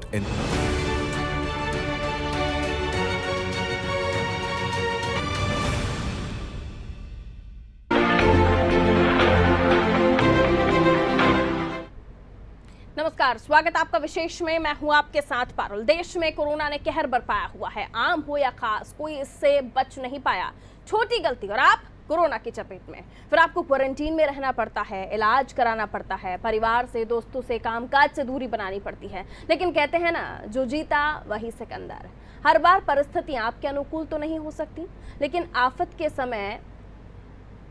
in। नमस्कार, स्वागत आपका विशेष में। मैं हूं आपके साथ पारुल। देश में कोरोना ने कहर बरपाया हुआ है। आम हो या खास, कोई इससे बच नहीं पाया। छोटी गलती और आप कोरोना की चपेट में। फिर आपको क्वारंटीन में रहना पड़ता है, इलाज कराना पड़ता है, परिवार से, दोस्तों से, कामकाज से दूरी बनानी पड़ती है। लेकिन कहते हैं ना, जो जीता वही सिकंदर। हर बार परिस्थितियां आपके अनुकूल तो नहीं हो सकती, लेकिन आफत के समय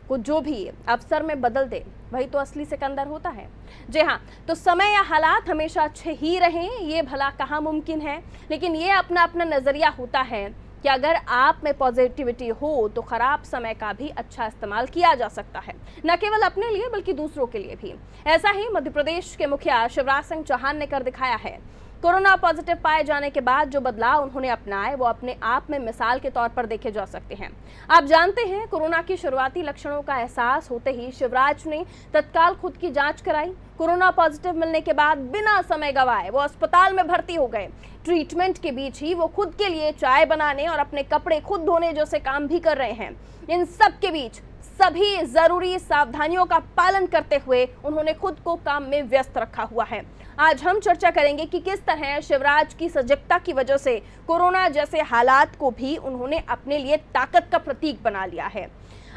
को जो भी अवसर में बदल दे वही तो असली सिकंदर होता है। जी हाँ, तो समय या हालात हमेशा अच्छे ही रहें, ये भला कहाँ मुमकिन है। लेकिन ये अपना अपना नजरिया होता है कि अगर आप में पॉजिटिविटी हो तो खराब समय का भी अच्छा इस्तेमाल किया जा सकता है, न केवल अपने लिए बल्कि दूसरों के लिए भी। ऐसा ही मध्य प्रदेश के मुखिया शिवराज सिंह चौहान ने कर दिखाया है। कोरोना पॉजिटिव पाए जाने के बाद जो बदलाव उन्होंने अपनाए वो अपने आप में मिसाल के तौर पर देखे जा सकते हैं। आप जानते हैं, कोरोना की शुरुआती लक्षणों का एहसास होते ही शिवराज ने तत्काल खुद की जांच कराई। कोरोना पॉजिटिव मिलने के बाद बिना समय गंवाए वो अस्पताल में भर्ती हो गए। ट्रीटमेंट के बीच ही वो खुद के लिए चाय बनाने और अपने कपड़े खुद धोने जैसे काम भी कर रहे हैं। इन सब के बीच सभी जरूरी सावधानियों का पालन करते हुए उन्होंने खुद को काम में व्यस्त रखा हुआ है। आज हम चर्चा करेंगे कि किस तरह शिवराज की सजगता की वजह से कोरोना जैसे हालात को भी उन्होंने अपने लिए ताकत का प्रतीक बना लिया है।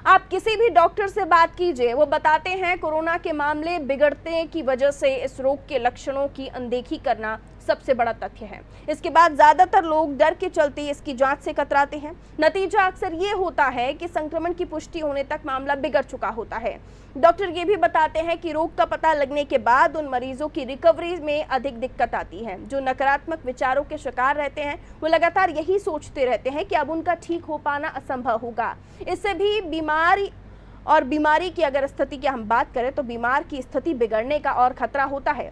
आप किसी भी डॉक्टर से बात कीजिए, वो बताते हैं कोरोना के मामले बिगड़ने की वजह से इस रोग के लक्षणों की अनदेखी करना सबसे बड़ा तथ्य है। इसके बाद ज्यादातर लोग डर के चलते इसकी जांच से कतराते हैं। नतीजा अक्सर ये होता है कि संक्रमण की पुष्टि होने तक मामला बिगड़ चुका होता है। डॉक्टर ये भी बताते हैं कि रोग का पता लगने के बाद उन मरीजों की रिकवरी में अधिक दिक्कत आती है। जो नकारात्मक विचारों के शिकार रहते हैं वो लगातार यही सोचते रहते हैं कि अब उनका ठीक हो पाना असंभव होगा। इससे भी बीमारी की अगर स्थिति की हम बात करें तो बीमार की स्थिति बिगड़ने का और खतरा होता है।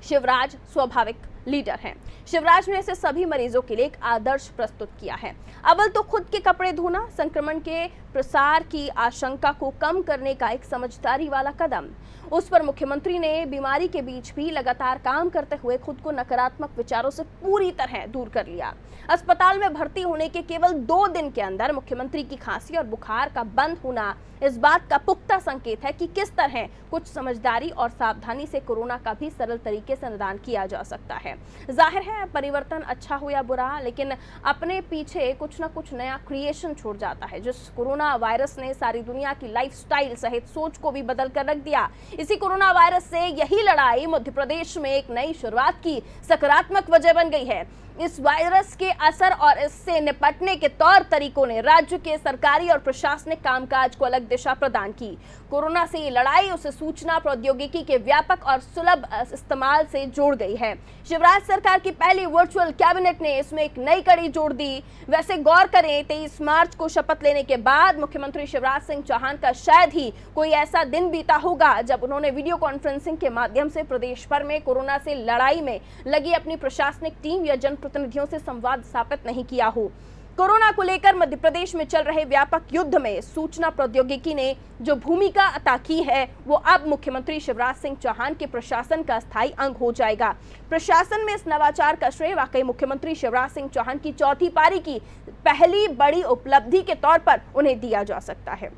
शिवराज स्वाभाविक लीडर हैं। शिवराज ने इसे सभी मरीजों के लिए एक आदर्श प्रस्तुत किया है। अव्वल तो खुद के कपड़े धोना, संक्रमण के प्रसार की आशंका को कम करने का एक समझदारी वाला कदम। उस पर मुख्यमंत्री ने बीमारी के बीच भी लगातार काम करते हुए खुद को नकारात्मक विचारों से पूरी तरह दूर कर लिया। अस्पताल में भर्ती होने के केवल 2 दिन के अंदर मुख्यमंत्री की खांसी और बुखार का बंद होना इस बात का पुख्ता संकेत है कि किस तरह कुछ समझदारी और सावधानी से कोरोना का भी सरल तरीके से निदान किया जा सकता है। जाहिर है, परिवर्तन अच्छा हो या बुरा, लेकिन अपने पीछे कुछ ना कुछ नया क्रिएशन छोड़ जाता है। जिस कोरोना वायरस ने सारी दुनिया की लाइफस्टाइल सहित सोच को भी बदल कर रख दिया, इसी कोरोना वायरस से यही लड़ाई मध्य प्रदेश में एक नई शुरुआत की सकारात्मक वजह बन गई है। इस वायरस के असर और इससे निपटने के तौर तरीकों ने राज्य के सरकारी और प्रशासनिक कामकाज को अलग दिशा प्रदान की। कोरोना से ये लड़ाई उसे सूचना प्रौद्योगिकी के व्यापक और सुलभ इस्तेमाल से जोड़ गई है। शिवराज सरकार की पहली वर्चुअल कैबिनेट ने इसमें एक नई कड़ी जोड़ दी। वैसे गौर करें, 23 मार्च को शपथ लेने के बाद मुख्यमंत्री शिवराज सिंह चौहान का शायद ही कोई ऐसा दिन बीता होगा जब उन्होंने वीडियो कॉन्फ्रेंसिंग के माध्यम से प्रदेश भर में कोरोना से लड़ाई में लगी अपनी प्रशासनिक टीम या जनप्रतिनिधियों से संवाद स्थापित नहीं किया हो। कोरोना को लेकर मध्य प्रदेश में चल रहे व्यापक युद्ध में सूचना प्रौद्योगिकी ने जो भूमिका अदा की है वो अब मुख्यमंत्री शिवराज सिंह चौहान के प्रशासन का स्थायी अंग हो जाएगा। प्रशासन में इस नवाचार का श्रेय वाकई मुख्यमंत्री शिवराज सिंह चौहान की चौथी पारी की पहली बड़ी उपलब्धि के तौर पर उन्हें दिया जा सकता है।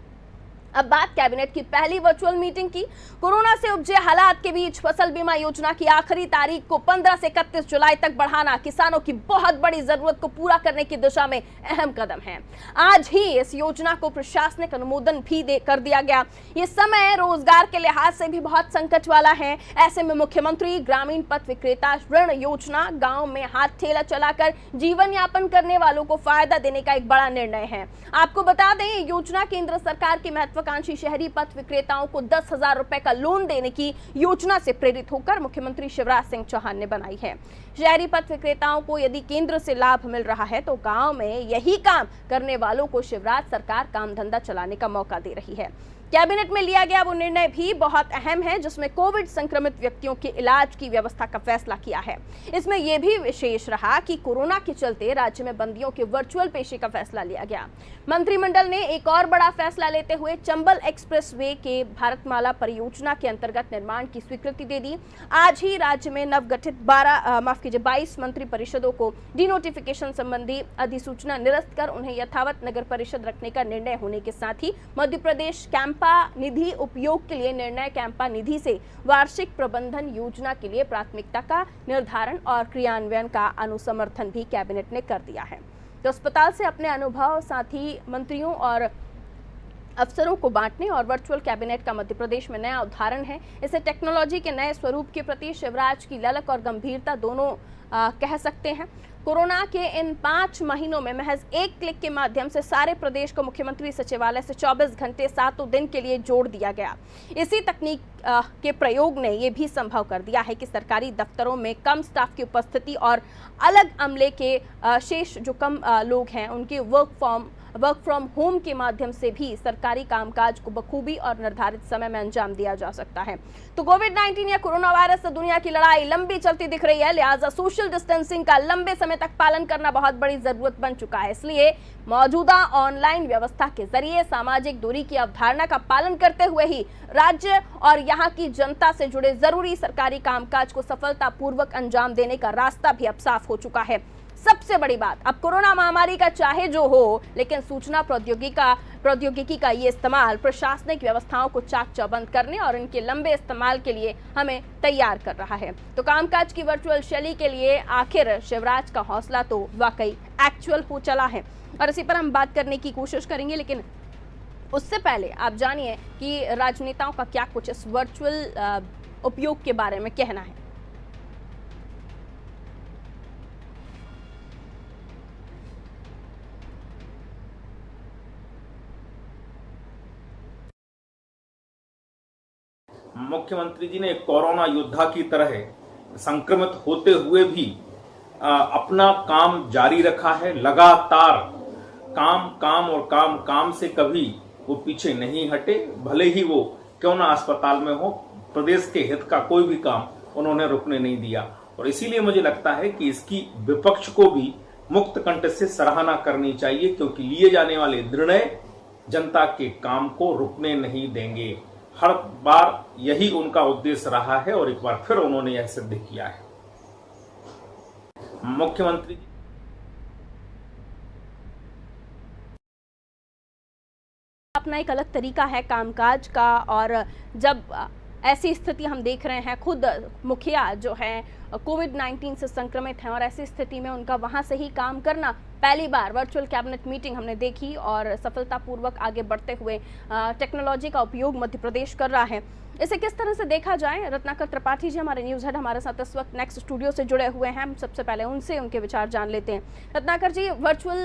अब बात कैबिनेट की पहली वर्चुअल मीटिंग की। कोरोना से उपजे हालात के बीच फसल बीमा योजना की आखिरी तारीख को 15 से 31 जुलाई तक बढ़ाना किसानों की बहुत बड़ी जरूरत को पूरा करने की दिशा में अहम कदम है। आज ही इस योजना को प्रशासनिक अनुमोदन भी कर दिया गया। ये समय रोजगार के लिहाज से भी बहुत संकट वाला है। ऐसे में मुख्यमंत्री ग्रामीण पथ विक्रेता ऋण योजना गाँव में हाथ ठेला चलाकर जीवन यापन करने वालों को फायदा देने का एक बड़ा निर्णय है। आपको बता दें, ये योजना केंद्र सरकार की महत्वाकांक्षी शहरी पथ विक्रेताओं को 10,000 रुपए का लोन देने की योजना से प्रेरित होकर मुख्यमंत्री शिवराज सिंह चौहान ने बनाई है। शहरी पथ विक्रेताओं को यदि केंद्र से लाभ मिल रहा है तो गांव में यही काम करने वालों को शिवराज सरकार काम धंधा चलाने का मौका दे रही है। कैबिनेट में लिया गया वो निर्णय भी बहुत अहम है, जिसमें कोविड संक्रमित व्यक्तियों के इलाज की व्यवस्था का फैसला किया है। इसमें यह भी विशेष रहा कि कोरोना के चलते राज्य में बंदियों के वर्चुअल पेशी का फैसला लिया गया। मंत्रिमंडल ने एक और बड़ा फैसला लेते हुए चंबल एक्सप्रेस वे के भारतमाला परियोजना के अंतर्गत निर्माण की स्वीकृति दे दी। आज ही राज्य में नवगठित 22 मंत्री परिषदों को डिनोटिफिकेशन संबंधी अधिसूचना निरस्त कर उन्हें यथावत नगर परिषद रखने का निर्णय होने के साथ ही मध्य प्रदेश कैंपा निधि उपयोग के लिए निर्णय कैंपा निधि से वार्षिक प्रबंधन योजना के लिए प्राथमिकता का निर्धारण और क्रियान्वयन का अनुसमर्थन भी कैबिनेट ने कर दिया है। तो अस्पताल से अपने अनुभव साथी मंत्रियों और अफसरों को बांटने और वर्चुअल कैबिनेट का मध्य प्रदेश में नया उदाहरण है। इसे टेक्नोलॉजी के नए स्वरूप के प्रति शिवराज की ललक और गंभीरता दोनों कह सकते हैं। कोरोना के इन 5 महीनों में महज एक क्लिक के माध्यम से सारे प्रदेश को मुख्यमंत्री सचिवालय से 24 घंटे 7 दिन के लिए जोड़ दिया गया। इसी तकनीक के प्रयोग ने यह भी संभव कर दिया है कि सरकारी दफ्तरों में कम स्टाफ की उपस्थिति और अलग अमले के शेष जो कम लोग हैं उनके वर्क फ्रॉम होम के माध्यम से भी सरकारी कामकाज को बखूबी और निर्धारित समय में अंजाम दिया जा सकता है। तो कोविड-19 या कोरोना वायरस से दुनिया की लड़ाई लंबी चलती दिख रही है, लिहाजा सोशल डिस्टेंसिंग का लंबे समय तक पालन करना बहुत बड़ी जरूरत बन चुका है। इसलिए मौजूदा ऑनलाइन व्यवस्था के जरिए सामाजिक दूरी की अवधारणा का पालन करते हुए ही राज्य और यहाँ की जनता से जुड़े जरूरी सरकारी कामकाज को सफलतापूर्वक अंजाम देने का रास्ता भी अब साफ हो चुका है। सबसे बड़ी बात, अब कोरोना महामारी का चाहे जो हो, लेकिन सूचना प्रौद्योगिकी का ये इस्तेमाल प्रशासनिक व्यवस्थाओं को चाक चौबंद करने और इनके लंबे इस्तेमाल के लिए हमें तैयार कर रहा है। तो कामकाज की वर्चुअल शैली के लिए आखिर शिवराज का हौसला तो वाकई एक्चुअल हो चला है और इसी पर हम बात करने की कोशिश करेंगे। लेकिन उससे पहले आप जानिए कि राजनेताओं का क्या कुछ इस वर्चुअल उपयोग के बारे में कहना है। मुख्यमंत्री जी ने कोरोना योद्धा की तरह संक्रमित होते हुए भी अपना काम जारी रखा है। लगातार काम और काम से कभी वो पीछे नहीं हटे, भले ही वो क्यों ना अस्पताल में हो। प्रदेश के हित का कोई भी काम उन्होंने रुकने नहीं दिया और इसीलिए मुझे लगता है कि इसकी विपक्ष को भी मुक्त कंठ से सराहना करनी चाहिए, क्योंकि लिए जाने वाले निर्णय जनता के काम को रुकने नहीं देंगे। हर बार यही उनका उद्देश्य रहा है और एक बार फिर उन्होंने यह सिद्ध किया है। मुख्यमंत्री अपना एक अलग तरीका है कामकाज का और जब ऐसी स्थिति हम देख रहे हैं, खुद मुखिया जो है कोविड-19 से संक्रमित हैं और ऐसी स्थिति में उनका वहां से ही काम करना, पहली बार वर्चुअल कैबिनेट मीटिंग हमने देखी और सफलतापूर्वक आगे बढ़ते हुए टेक्नोलॉजी का उपयोग मध्य प्रदेश कर रहा है। इसे किस तरह से देखा जाए, रत्नाकर त्रिपाठी जी हमारे न्यूज़ हेड हमारे साथ इस वक्त नेक्स्ट स्टूडियो से जुड़े हुए हैं। हम सबसे पहले उनसे उनके विचार जान लेते हैं। रत्नाकर जी, वर्चुअल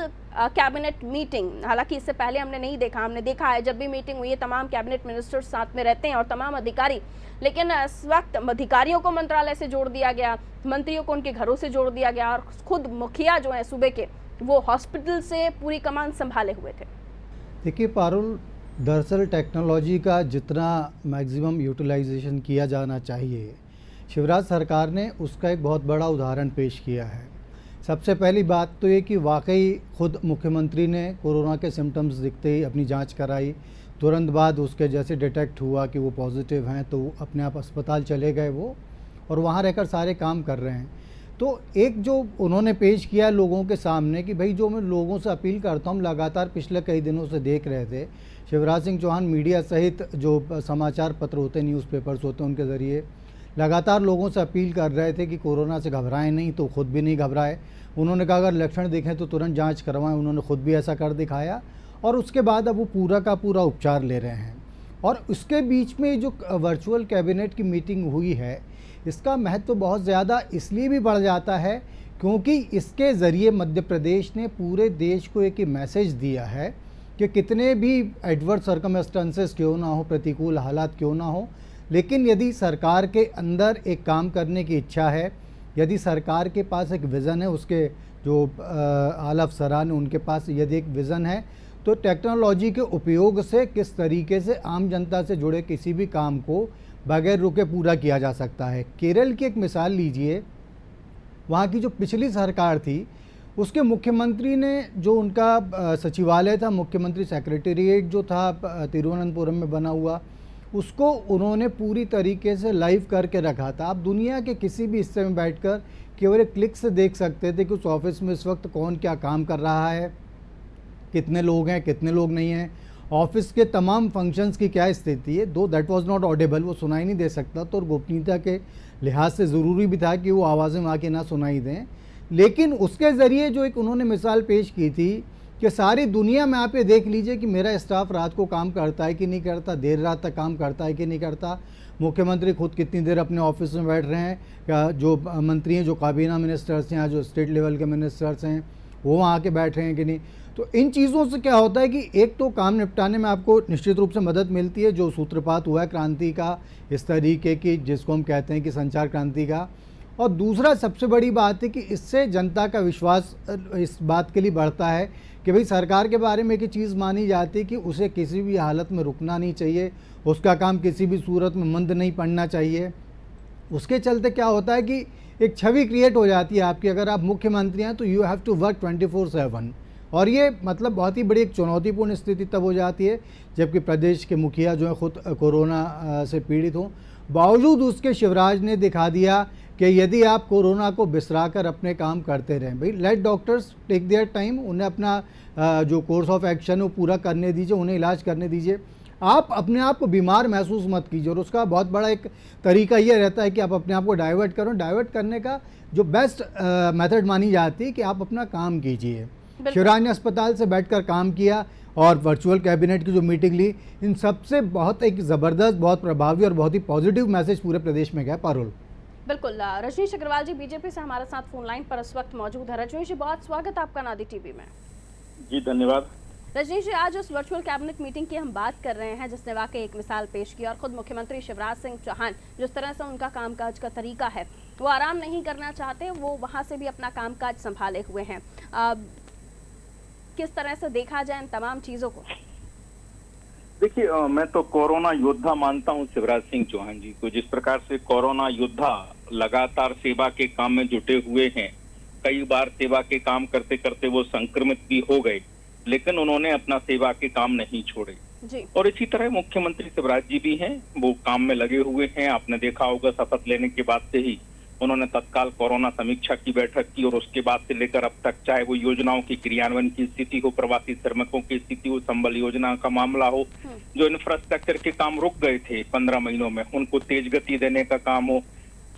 कैबिनेट मीटिंग, हालांकि इससे पहले हमने नहीं देखा, हमने देखा है जब भी मीटिंग हुई है तमाम कैबिनेट मिनिस्टर्स साथ में रहते हैं और तमाम अधिकारी, लेकिन इस वक्त अधिकारियों को मंत्रालय से जोड़ दिया गया, मंत्रियों को उनके घरों से जोड़ दिया गया और खुद मुखिया जो है सूबे के, वो हॉस्पिटल से पूरी कमान संभाले हुए थे। देखिए पारुल, दरअसल टेक्नोलॉजी का जितना मैक्सिमम यूटिलाइजेशन किया जाना चाहिए, शिवराज सरकार ने उसका एक बहुत बड़ा उदाहरण पेश किया है। सबसे पहली बात तो ये कि वाकई खुद मुख्यमंत्री ने कोरोना के सिम्टम्स दिखते ही अपनी जांच कराई, तुरंत बाद उसके जैसे डिटेक्ट हुआ कि वो पॉजिटिव हैं तो अपने आप अस्पताल चले गए वो, और वहाँ रहकर सारे काम कर रहे हैं। तो एक जो उन्होंने पेश किया लोगों के सामने कि भाई, जो मैं लोगों से अपील करता हूँ, लगातार पिछले कई दिनों से देख रहे थे शिवराज सिंह चौहान मीडिया सहित जो समाचार पत्र होते, न्यूज़पेपर्स होते हैं, उनके ज़रिए लगातार लोगों से अपील कर रहे थे कि कोरोना से घबराएं नहीं, तो खुद भी नहीं घबराए। उन्होंने कहा अगर लक्षण दिखें तो तुरंत जांच करवाएं, उन्होंने खुद भी ऐसा कर दिखाया और उसके बाद अब वो पूरा का पूरा उपचार ले रहे हैं। और उसके बीच में जो वर्चुअल कैबिनेट की मीटिंग हुई है, इसका महत्व बहुत ज़्यादा इसलिए भी बढ़ जाता है क्योंकि इसके ज़रिए मध्य प्रदेश ने पूरे देश को एक मैसेज दिया है कि कितने भी एडवर्स सर्कमस्टेंसेस क्यों ना हो, प्रतिकूल हालात क्यों ना हो, लेकिन यदि सरकार के अंदर एक काम करने की इच्छा है, यदि सरकार के पास एक विज़न है, उसके जो आला अफसरान उनके पास यदि एक विज़न है, तो टेक्नोलॉजी के उपयोग से किस तरीके से आम जनता से जुड़े किसी भी काम को बगैर रुके पूरा किया जा सकता है। केरल की एक मिसाल लीजिए, वहाँ की जो पिछली सरकार थी उसके मुख्यमंत्री ने जो उनका सचिवालय था, मुख्यमंत्री सेक्रेटेरिएट जो था तिरुवनंतपुरम में बना हुआ, उसको उन्होंने पूरी तरीके से लाइव करके रखा था। आप दुनिया के किसी भी हिस्से में बैठकर केवल एक क्लिक से देख सकते थे कि उस ऑफिस में इस वक्त कौन क्या काम कर रहा है, कितने लोग हैं, कितने लोग नहीं हैं, ऑफिस के तमाम फंक्शंस की क्या स्थिति है। दो दैट वाज नॉट ऑडिबल, वो सुनाई नहीं दे सकता, तो गोपनीयता के लिहाज से ज़रूरी भी था कि वो आवाज़ें वहाँ की ना सुनाई दें। लेकिन उसके ज़रिए जो एक उन्होंने मिसाल पेश की थी कि सारी दुनिया में आप ये देख लीजिए कि मेरा स्टाफ रात को काम करता है कि नहीं करता, देर रात तक काम करता है कि नहीं करता, मुख्यमंत्री खुद कितनी देर अपने ऑफिस में बैठ रहे हैं, या जो मंत्री हैं, जो काबीना मिनिस्टर्स हैं या जो स्टेट लेवल के मिनिस्टर्स हैं वो वहाँ आके बैठ रहे हैं कि नहीं। तो इन चीज़ों से क्या होता है कि एक तो काम निपटाने में आपको निश्चित रूप से मदद मिलती है, जो सूत्रपात हुआ है क्रांति का, इस तरीके की जिसको हम कहते हैं कि संचार क्रांति का, और दूसरा सबसे बड़ी बात है कि इससे जनता का विश्वास इस बात के लिए बढ़ता है कि भाई सरकार के बारे में एक चीज़ मानी जाती है कि उसे किसी भी हालत में रुकना नहीं चाहिए, उसका काम किसी भी सूरत में मंद नहीं पड़ना चाहिए। उसके चलते क्या होता है कि एक छवि क्रिएट हो जाती है आपकी, अगर आप मुख्यमंत्री हैं तो यू हैव टू वर्क 24/7, और ये मतलब बहुत ही बड़ी एक चुनौतीपूर्ण स्थिति तब हो जाती है जबकि प्रदेश के मुखिया जो है खुद कोरोना से पीड़ित हों। बावजूद उसके शिवराज ने दिखा दिया कि यदि आप कोरोना को बिसरा कर अपने काम करते रहें, भाई let doctors take their time, उन्हें अपना जो कोर्स ऑफ एक्शन है वो पूरा करने दीजिए, उन्हें इलाज करने दीजिए। आप अपने आप को बीमार महसूस मत कीजिए, और उसका बहुत बड़ा एक तरीका ये रहता है कि आप अपने आप को डाइवर्ट करो। डाइवर्ट करने का जो बेस्ट मेथड मानी जाती है कि आप अपना काम कीजिए। शिवराज ने अस्पताल से बैठकर काम किया और वर्चुअल कैबिनेट की जो मीटिंग ली, इन सबसे बहुत एक ज़बरदस्त, बहुत प्रभावी और बहुत ही पॉजिटिव मैसेज पूरे प्रदेश में गया। पारुल। बिल्कुल, रजनीश अग्रवाल जी बीजेपी से हमारे साथ फोन लाइन पर इस वक्त मौजूद है। रजनीश जी, बहुत स्वागत आपका नादी टीवी में। जी धन्यवाद। रजनीश जी, आज उस वर्चुअल कैबिनेट मीटिंग की हम बात कर रहे हैं जिसने वाकई एक मिसाल पेश की, और खुद मुख्यमंत्री शिवराज सिंह चौहान जिस तरह से उनका कामकाज का तरीका है, वो आराम नहीं करना चाहते, वो वहां से भी अपना कामकाज संभाले हुए हैं। किस तरह से देखा जाए इन तमाम चीजों को? देखिए, मैं तो कोरोना योद्धा मानता हूं शिवराज सिंह चौहान जी को। जिस प्रकार से कोरोना योद्धा लगातार सेवा के काम में जुटे हुए हैं, कई बार सेवा के काम करते करते वो संक्रमित भी हो गए, लेकिन उन्होंने अपना सेवा के काम नहीं छोड़े जी। और इसी तरह मुख्यमंत्री शिवराज जी भी हैं, वो काम में लगे हुए हैं। आपने देखा होगा शपथ लेने के बाद से ही उन्होंने तत्काल कोरोना समीक्षा की बैठक की, और उसके बाद से लेकर अब तक, चाहे वो योजनाओं की क्रियान्वयन की स्थिति हो, प्रवासी श्रमिकों की स्थिति हो, संबल योजना का मामला हो, जो इंफ्रास्ट्रक्चर के काम रुक गए थे 15 महीनों में, उनको तेज गति देने का काम हो,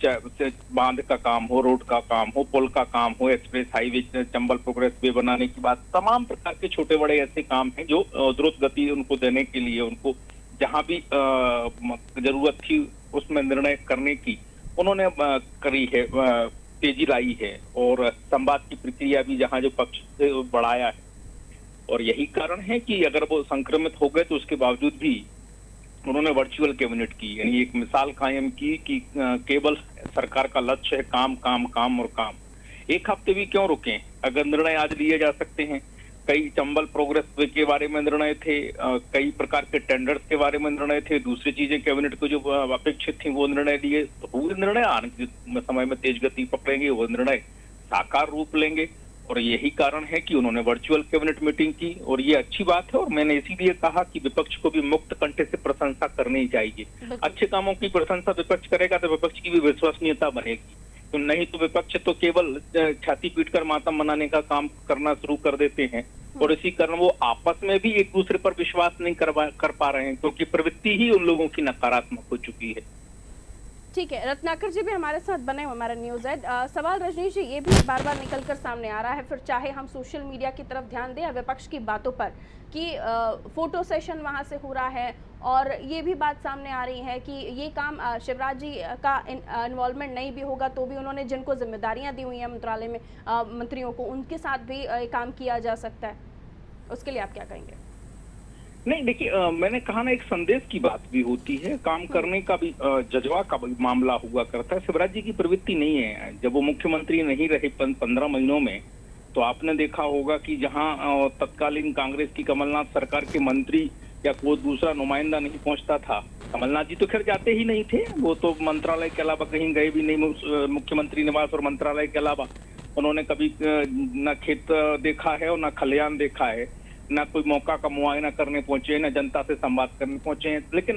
चाहे बांध का काम हो, रोड का काम हो, पुल का काम हो, express highway Chambal progress way बनाने की बात, तमाम प्रकार के छोटे बड़े ऐसे काम हैं जो द्रुत गति उनको देने के लिए, उनको जहां भी जरूरत थी उसमें निर्णय करने की उन्होंने करी है, तेजी लाई है, और संवाद की प्रक्रिया भी जहां जो पक्ष से बढ़ाया है। और यही कारण है कि अगर वो संक्रमित हो गए तो उसके बावजूद भी उन्होंने वर्चुअल कैबिनेट की, यानी एक मिसाल कायम की कि केवल सरकार का लक्ष्य है काम काम काम और काम। एक हफ्ते भी क्यों रुके, अगर निर्णय आज लिए जा सकते हैं। कई चंबल प्रोग्रेस वे के बारे में निर्णय थे, कई प्रकार के टेंडर्स के बारे में निर्णय थे, दूसरी चीजें कैबिनेट को जो अपेक्षित थी वो निर्णय लिए, तो वो निर्णय आने समय में तेज गति पकड़ेंगे, वो निर्णय साकार रूप लेंगे। और यही कारण है कि उन्होंने वर्चुअल कैबिनेट मीटिंग की, और ये अच्छी बात है। और मैंने इसीलिए कहा कि विपक्ष को भी मुक्त कंठे से प्रशंसा करनी चाहिए। अच्छे कामों की प्रशंसा विपक्ष करेगा तो विपक्ष की भी विश्वसनीयता बढ़ेगी, तो नहीं तो विपक्ष तो केवल छाती पीटकर मातम मनाने का काम करना शुरू कर देते हैं, और इसी कारण वो आपस में भी एक दूसरे पर विश्वास नहीं कर पा रहे हैं, क्योंकि प्रवृत्ति ही उन लोगों की नकारात्मक हो चुकी है। ठीक है, रत्नाकर जी भी हमारे साथ बने हुए हमारा न्यूज़ एड। सवाल रजनीश जी ये भी बार बार निकल कर सामने आ रहा है, फिर चाहे हम सोशल मीडिया की तरफ ध्यान दें या विपक्ष की बातों पर, कि फोटो सेशन वहां से हो रहा है, और ये भी बात सामने आ रही है कि ये काम शिवराज जी का इन्वॉल्वमेंट नहीं भी होगा तो भी उन्होंने जिनको जिम्मेदारियां दी हुई हैं मंत्रालय में मंत्रियों को, उनके साथ भी काम किया जा सकता है। उसके लिए आप क्या कहेंगे? नहीं, देखिए, मैंने कहा ना, एक संदेश की बात भी होती है, काम करने का भी जज्बा का भी मामला हुआ करता है। शिवराज जी की प्रवृत्ति नहीं है। जब वो मुख्यमंत्री नहीं रहे 15 महीनों में, तो आपने देखा होगा कि जहां तत्कालीन कांग्रेस की कमलनाथ सरकार के मंत्री या कोई दूसरा नुमाइंदा नहीं पहुंचता था, कमलनाथ जी तो खैर जाते ही नहीं थे, वो तो मंत्रालय के अलावा कहीं गए भी नहीं, मुख्यमंत्री निवास और मंत्रालय के अलावा उन्होंने कभी न खेत देखा है और न खलियान देखा है, न कोई मौका का मुआयना करने पहुंचे, न जनता से संवाद करने पहुंचे हैं। लेकिन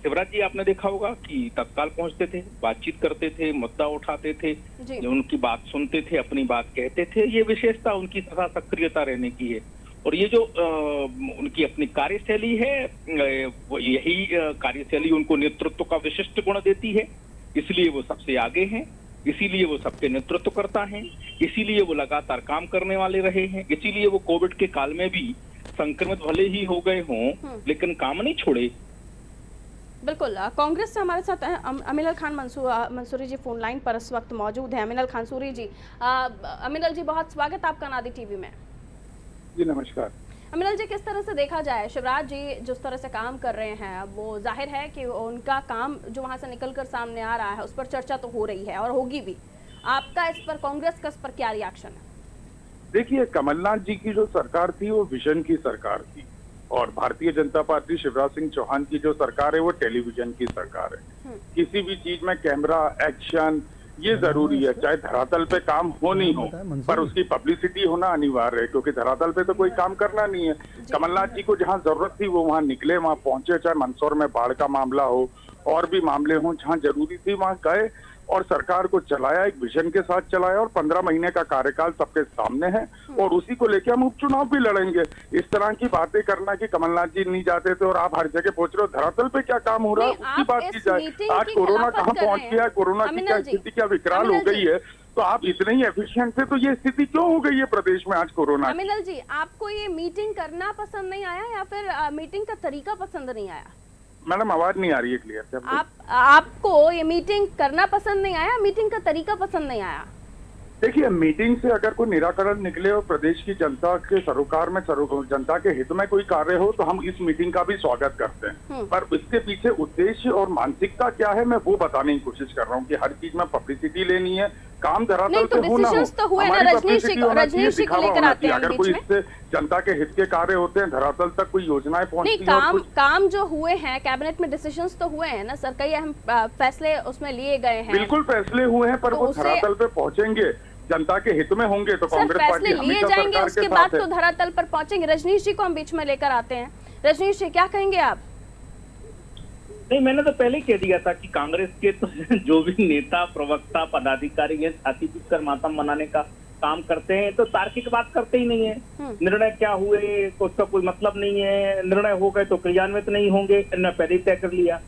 शिवराज जी आपने देखा होगा कि तत्काल पहुंचते थे, बातचीत करते थे, मुद्दा उठाते थे, उनकी बात सुनते थे, अपनी बात कहते थे। ये विशेषता उनकी सदा सक्रियता रहने की है। और ये जो उनकी अपनी कार्यशैली है, वो यही कार्यशैली उनको नेतृत्व का विशिष्ट गुण देती है, इसलिए वो सबसे आगे हैं, इसीलिए वो सबके नेतृत्व करता है, इसीलिए वो लगातार काम करने वाले रहे हैं, इसीलिए वो कोविड के काल में भी संक्रमित भले ही हो गए हों लेकिन काम नहीं छोड़े। बिल्कुल, कांग्रेस से हमारे साथ अमीनल खान मंसूरी जी फोन लाइन पर इस वक्त मौजूद है। अमीनल खान मंसूरी जी, अमीनल जी बहुत स्वागत आपका नादी टीवी में। जी नमस्कार। अमीनल जी, किस तरह से देखा जाए शिवराज जी जिस तरह से काम कर रहे हैं, वो जाहिर है कि उनका काम जो वहां से निकलकर सामने आ रहा है उस पर चर्चा तो हो रही है और होगी भी। आपका इस पर, कांग्रेस का इस पर क्या रिएक्शन है? देखिए, कमलनाथ जी की जो सरकार थी वो विजन की सरकार थी और भारतीय जनता पार्टी शिवराज सिंह चौहान की जो सरकार है वो टेलीविजन की सरकार है। किसी भी चीज में कैमरा एक्शन ये जरूरी है, चाहे धरातल पे काम हो नहीं हो, पर उसकी पब्लिसिटी होना अनिवार्य है, क्योंकि धरातल पे तो कोई काम करना नहीं है। कमलनाथ जी को जहां जरूरत थी वो वहां निकले, वहां पहुंचे, चाहे मंदसौर में बाढ़ का मामला हो और भी मामले हों, जहां जरूरी थी वहां गए और सरकार को चलाया, एक विजन के साथ चलाया और 15 महीने का कार्यकाल सबके सामने है और उसी को लेकर हम उपचुनाव भी लड़ेंगे। इस तरह की बातें करना कि कमलनाथ जी नहीं जाते थे और आप हर जगह पहुंच रहे हो, धरातल पे क्या काम हो रहा है उसकी बात की जाए। आज कोरोना कहाँ पहुंच गया, कोरोना की क्या स्थिति क्या विकराल हो गई है, तो आप इतने ही एफिशिएंट थे तो ये स्थिति क्यों हो गई है प्रदेश में आज कोरोना? अमीनल जी, आपको ये मीटिंग करना पसंद नहीं आया या फिर मीटिंग का तरीका पसंद नहीं आया? मैडम आवाज नहीं आ रही है क्लियर से। आपको ये मीटिंग करना पसंद नहीं आया, मीटिंग का तरीका पसंद नहीं आया? देखिए, मीटिंग से अगर कोई निराकरण निकले और प्रदेश की जनता के सरोकार में, जनता के हित में कोई कार्य हो तो हम इस मीटिंग का भी स्वागत करते हैं, पर इसके पीछे उद्देश्य और मानसिकता क्या है मैं वो बताने की कोशिश कर रहा हूँ कि हर चीज में पब्लिसिटी लेनी है, काम धरातल पे हो ना हो, तो हुए ना, रजनीश जी को लेकर आते हैं अगर कोई इससे जनता के हित के कार्य होते हैं, धरातल तक कोई योजनाएं पहुंचती हैं। काम जो हुए हैं, कैबिनेट में डिसीजंस तो हुए हैं ना सर, कई अहम फैसले उसमें लिए गए हैं। बिल्कुल फैसले हुए हैं, पर वो धरातल पे पहुंचेंगे, जनता के हित में होंगे तो कांग्रेस पार्टी लिए जाएंगे, उसके बाद तो धरातल पर पहुंचेंगे। रजनीश जी को हम बीच में लेकर आते हैं। रजनीश जी, क्या कहेंगे आप? नहीं, मैंने तो पहले ही कह दिया था कि कांग्रेस के तो जो भी नेता, प्रवक्ता, पदाधिकारी है, छाती पीट कर मातम मनाने का काम करते हैं, तो तार्किक बात करते ही नहीं है। निर्णय क्या हुए उसका कोई मतलब नहीं है, निर्णय हो गए तो क्रियान्वित नहीं होंगे, इन्होंने पहले ही तय कर लिया।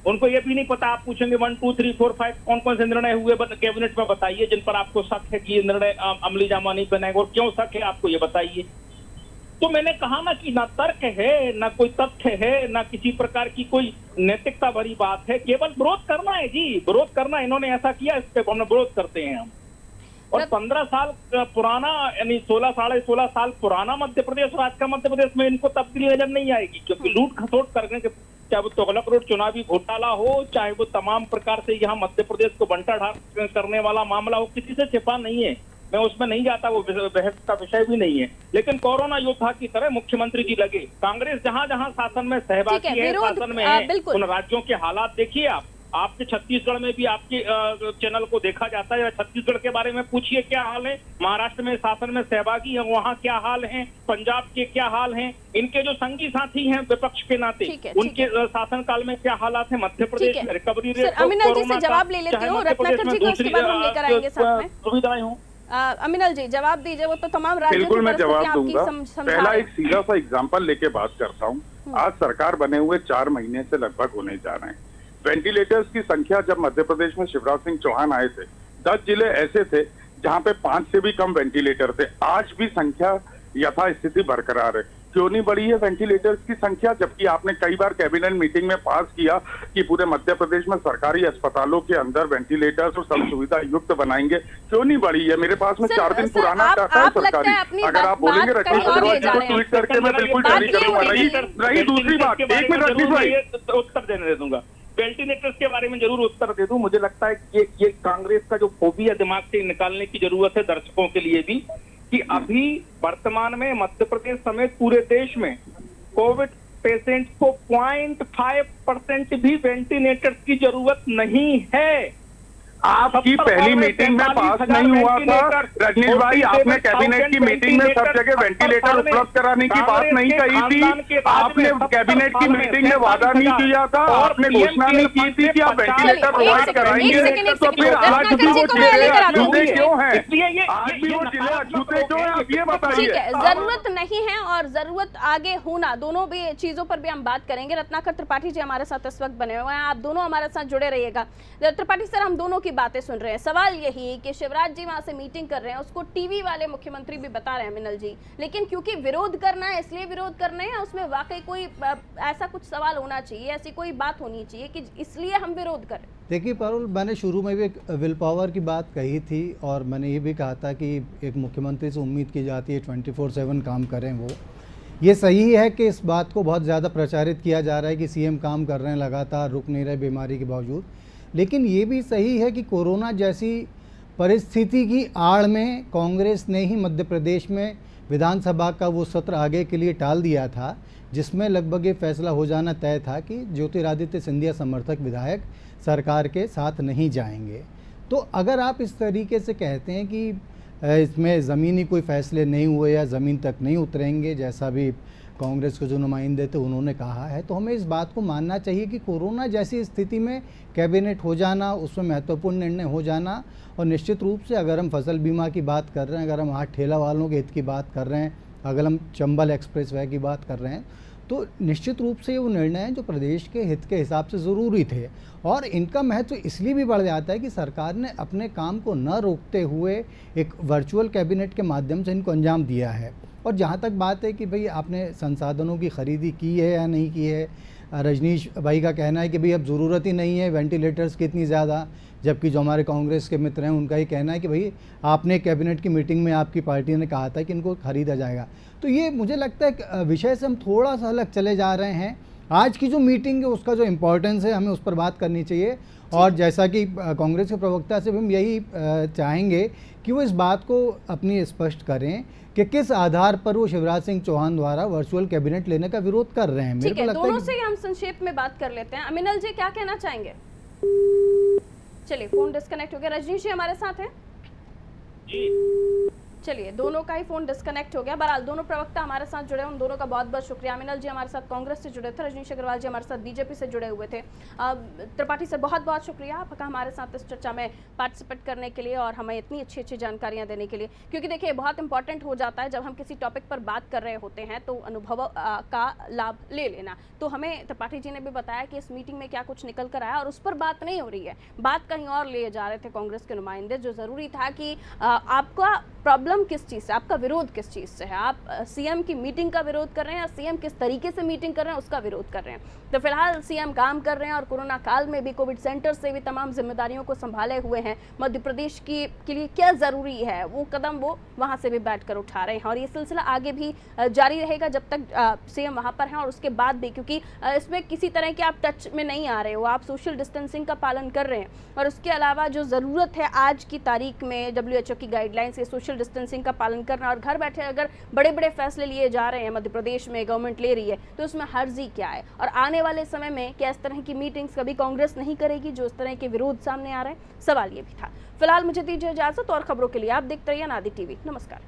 उनको ये भी नहीं पता, आप पूछेंगे 1 2 3 4 5 कौन कौन से निर्णय हुए कैबिनेट में बताइए जिन पर आपको शक है कि ये निर्णय अमली जामा नहीं बनाएगा, और क्यों शक है आपको ये बताइए। तो मैंने कहा ना कि ना तर्क है, ना कोई तथ्य है, ना किसी प्रकार की कोई नैतिकता भरी बात है, केवल विरोध करना है जी, विरोध करना। इन्होंने ऐसा किया, इस पे हम विरोध करते हैं हम। और 15 साल पुराना, यानी 16 साढ़े 16 साल पुराना मध्य प्रदेश और आज का मध्य प्रदेश में इनको तब्दीली नजर नहीं आएगी, क्योंकि लूट खसोट करने के, चाहे वो तुगलक रोड चुनावी घोटाला हो, चाहे वो तमाम प्रकार से यहाँ मध्य प्रदेश को बंटाढार करने वाला मामला हो, किसी से छिपा नहीं है, मैं उसमें नहीं जाता, वो बहस का विषय भी नहीं है। लेकिन कोरोना योद्धा की तरह मुख्यमंत्री जी लगे। कांग्रेस जहां जहां शासन में सहभागी है, शासन में है, उन राज्यों के हालात देखिए आप। आपके छत्तीसगढ़ में भी आपके चैनल को देखा जाता है, छत्तीसगढ़ के बारे में पूछिए क्या हाल है, महाराष्ट्र में शासन में सहभागी है वहाँ क्या हाल है, पंजाब के क्या हाल हैं, इनके जो संगी साथी हैं विपक्ष के नाते उनके शासनकाल में क्या हालात है, मध्य प्रदेश में रिकवरी रेट, अमीनल जी से जवाब ले लेते हो, रत्नाकर जी को उसके बाद हम लेकर आएंगे साथ में। सुविधाएं हो, अमीनल जी जवाब दीजिए, वो तो तमाम बिल्कुल मैं जवाब दूंगा। पहला एक सीधा सा एग्जांपल लेके बात करता हूँ। आज सरकार बने हुए 4 महीने से लगभग होने जा रहे हैं। वेंटिलेटर्स की संख्या जब मध्य प्रदेश में शिवराज सिंह चौहान आए थे 10 जिले ऐसे थे जहां पे 5 से भी कम वेंटिलेटर थे। आज भी संख्या यथास्थिति बरकरार है। क्यों नहीं बढ़ी है वेंटिलेटर्स की संख्या, जबकि आपने कई बार कैबिनेट मीटिंग में पास किया कि पूरे मध्य प्रदेश में सरकारी अस्पतालों के अंदर वेंटिलेटर्स और सब सुविधा युक्त बनाएंगे। क्यों नहीं बढ़ी है? मेरे पास में 4 दिन पुराना डाटा है सरकारी। अगर आप बोलेंगे रजनीश अग्रवाल जी को ट्वीट करके मैं बिल्कुल जारी करूंगा। रही दूसरी बात, 1 मिनट रजनीश भाई उत्तर देने दे दूंगा। वेंटिलेटर्स के बारे में जरूर उत्तर दे दूं। मुझे लगता है कि ये कांग्रेस का जो फोबिया दिमाग से निकालने की जरूरत है दर्शकों के लिए भी, कि अभी वर्तमान में मध्य प्रदेश समेत पूरे देश में कोविड पेशेंट को 0.5% भी वेंटिलेटर्स की जरूरत नहीं है। आपकी पहली मीटिंग में पास नहीं हुआ था रजनीश भाई, आपने कैबिनेट की मीटिंग में सब जगह वेंटिलेटर उपलब्ध कराने की बात नहीं कही थी। आपने कैबिनेट की मीटिंग में वादा नहीं किया था, आपने घोषणा नहीं की थी कि आप वेंटिलेटर प्रोवाइड कराएंगे, तो फिर आज भी वो जिले अछूते क्यों हैं? आज भी वो जिले अछूते क्यों हैं, आप ये बताइए। ठीक है, जरूरत नहीं है और जरूरत आगे होना, दोनों भी चीजों पर भी हम बात करेंगे। रत्नाकर त्रिपाठी जी हमारे साथ इस वक्त बने हुए हैं, आप दोनों हमारे साथ जुड़े रहिएगा। त्रिपाठी सर, हम दोनों बातें सुन रहे हैं। सवाल यही कि शिवराज जी वहां से मीटिंग कर रहे हैं, उसको टीवी वाले मुख्यमंत्री भी बता रहे हैं अमिनल जी, लेकिन क्योंकि विरोध करना है इसलिए विरोध कर रहे हैं, उसमें वाकई कोई ऐसा कुछ सवाल होना चाहिए, ऐसी कोई बात होनी चाहिए कि इसलिए हम विरोध करें। देखिए पारुल, मैंने शुरू में भी एक विल पावर की बात कही थी और मैंने ये भी कहा था कि एक मुख्यमंत्री से उम्मीद की जाती है 24/7 काम करें। वो ये सही है कि इस बात को बहुत ज़्यादा प्रचारित किया जा रहा है कि सीएम काम कर रहे हैं, लगातार रुक नहीं रहे बीमारी के बावजूद, लेकिन ये भी सही है कि कोरोना जैसी परिस्थिति की आड़ में कांग्रेस ने ही मध्य प्रदेश में विधानसभा का वो सत्र आगे के लिए टाल दिया था, जिसमें लगभग ये फैसला हो जाना तय था कि ज्योतिरादित्य सिंधिया समर्थक विधायक सरकार के साथ नहीं जाएंगे। तो अगर आप इस तरीके से कहते हैं कि इसमें ज़मीनी कोई फैसले नहीं हुए या ज़मीन तक नहीं उतरेंगे, जैसा भी कांग्रेस के जो नुमाइंदे थे उन्होंने कहा है, तो हमें इस बात को मानना चाहिए कि कोरोना जैसी स्थिति में कैबिनेट हो जाना, उसमें महत्वपूर्ण निर्णय हो जाना, और निश्चित रूप से अगर हम फसल बीमा की बात कर रहे हैं, अगर हम हाथ ठेला वालों के हित की बात कर रहे हैं, अगर हम चंबल एक्सप्रेस वे की बात कर रहे हैं, तो निश्चित रूप से वो निर्णय हैं जो प्रदेश के हित के हिसाब से ज़रूरी थे। और इनका महत्व इसलिए भी बढ़ जाता है कि सरकार ने अपने काम को न रोकते हुए एक वर्चुअल कैबिनेट के माध्यम से इनको अंजाम दिया है। और जहाँ तक बात है कि भाई आपने संसाधनों की खरीदी की है या नहीं की है, रजनीश भाई का कहना है कि भाई अब ज़रूरत ही नहीं है वेंटिलेटर्स की इतनी ज़्यादा, जबकि जो हमारे कांग्रेस के मित्र हैं उनका ही कहना है कि भाई आपने कैबिनेट की मीटिंग में आपकी पार्टी ने कहा था कि इनको खरीदा जाएगा। तो ये मुझे लगता है विषय से हम थोड़ा सा अलग चले जा रहे हैं। आज की जो मीटिंग है उसका जो इम्पोर्टेंस है हमें उस पर बात करनी चाहिए, और जैसा कि कांग्रेस के प्रवक्ता से भी हम यही चाहेंगे कि वो इस बात को अपनी स्पष्ट करें कि किस आधार पर वो शिवराज सिंह चौहान द्वारा वर्चुअल कैबिनेट लेने का विरोध कर रहे हैं। ठीक है, दोनों से हम संक्षेप में बात कर लेते हैं। अमिनल जी क्या कहना चाहेंगे? चलिए, फोन डिस्कनेक्ट हो गया। रजनीश जी हमारे साथ हैं जी। चलिए, दोनों का ही फोन डिस्कनेक्ट हो गया। बहरहाल दोनों प्रवक्ता हमारे साथ जुड़े, उन दोनों का बहुत बहुत शुक्रिया। अमिनल जी हमारे साथ कांग्रेस से जुड़े थे, रजनीश अग्रवाल जी हमारे साथ बीजेपी से जुड़े हुए थे। त्रिपाठी सर बहुत बहुत शुक्रिया आपका हमारे साथ इस चर्चा में पार्टिसिपेट करने के लिए और हमें इतनी अच्छी अच्छी जानकारियाँ देने के लिए, क्योंकि देखिए बहुत इंपॉर्टेंट हो जाता है जब हम किसी टॉपिक पर बात कर रहे होते हैं तो अनुभव का लाभ ले लेना। तो हमें त्रिपाठी जी ने भी बताया कि इस मीटिंग में क्या कुछ निकल कर आया और उस पर बात नहीं हो रही है, बात कहीं और ले जा रहे थे कांग्रेस के नुमाइंदे। जो ज़रूरी था कि आपका प्रॉब्लम किस चीज़ से, आपका विरोध किस चीज़ से है, आप सीएम की मीटिंग का विरोध कर रहे हैं या सीएम किस तरीके से मीटिंग कर रहे हैं उसका विरोध कर रहे हैं। तो फिलहाल सीएम काम कर रहे हैं और कोरोना काल में भी कोविड सेंटर से भी तमाम जिम्मेदारियों को संभाले हुए हैं। मध्य प्रदेश के लिए क्या ज़रूरी है वो कदम वो वहाँ से भी बैठकर उठा रहे हैं और ये सिलसिला आगे भी जारी रहेगा जब तक सीएम वहाँ पर हैं और उसके बाद भी, क्योंकि इसमें किसी तरह के आप टच में नहीं आ रहे हो, आप सोशल डिस्टेंसिंग का पालन कर रहे हैं और उसके अलावा जो ज़रूरत है आज की तारीख में WHO की गाइडलाइंस से सोशल डिस्टेंसिंग का पालन करना, और घर बैठे अगर बड़े बड़े फैसले लिए जा रहे हैं मध्य प्रदेश में गवर्नमेंट ले रही है तो उसमें हर्जी क्या है। और आने वाले समय में क्या इस तरह की मीटिंग्स कभी कांग्रेस नहीं करेगी जो इस तरह के विरोध सामने आ रहे हैं? सवाल ये भी था। फिलहाल मुझे दीजिए इजाजत और खबरों के लिए आप देखते रहिए अनादि टीवी। नमस्कार।